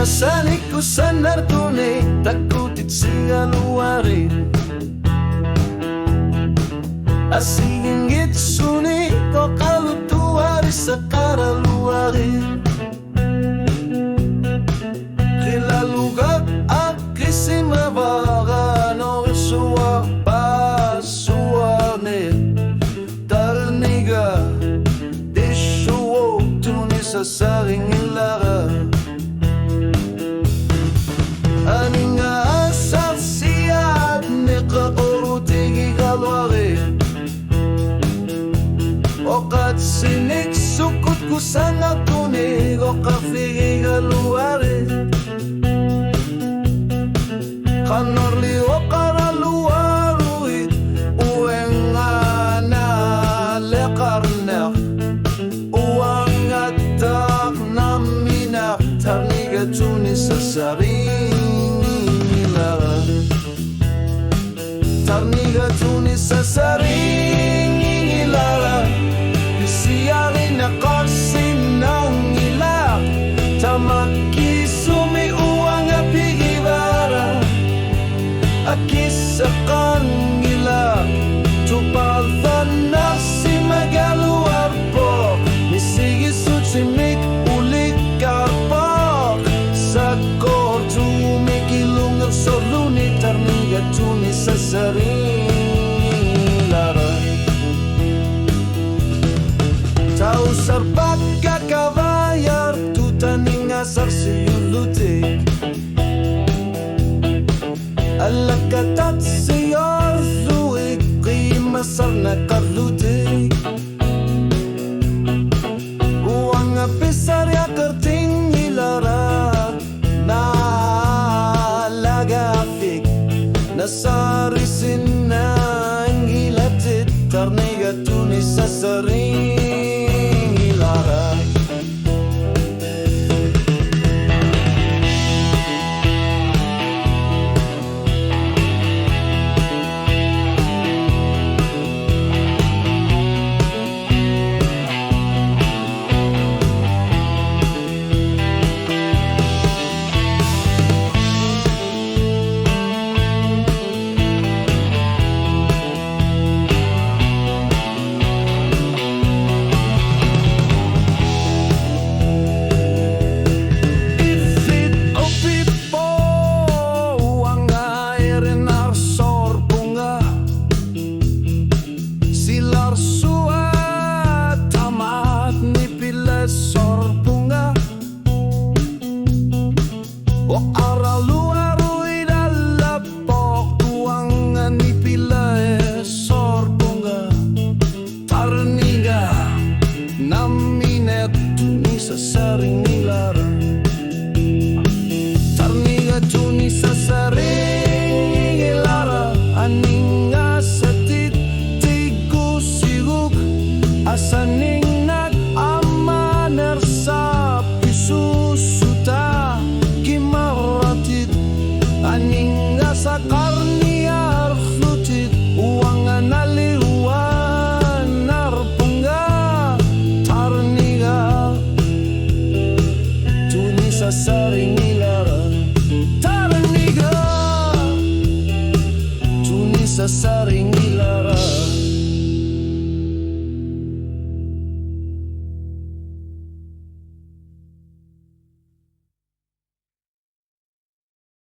Sani ku sanar tune takutit siya luwarin Asingit suni ko kalutuari sa karaluwarin Kilalugak akisi mabaga no suwa pasuwane Tarniga disuwo tuni sa saring ilara Aning asal siat nika orutigi kalwari Okat sinik sukut ku sana tunig Oka figi kalwari Kanorli okara luwaruit Uweng ana lekarnak Uwang atak naminak Tarniga tunis sa saring Tarniga tunis sa saring ilara Bisiyarin ako sinang ilak Tamaki sumiuang apigibara Akisakan ilak Tupaltan na si magaluar po Misigi sucimik ulit karpak Sakor tumikilungan soluni Tarniga tunis sa saring ilara Tau sarbat kakabayar Tutaning asar siyulutik Alakatat siyor luik Kimasar na karlutik Uang apisar ya kerting ilara Na lagafik Nasarisin na ang ilatit Tarniga tunis sa saring ilara O aralu arui dalapok tuangan ipila sorpunga Tarniga naminet tuni sa saring ilara Tarniga tuni sa saring ilara Aning asatit tigu siguk asaning nag-amaner sa pisusuta Aning sa karniar flutit Uwangan aliwan narpunga Tarniga Tuni sa saring ilara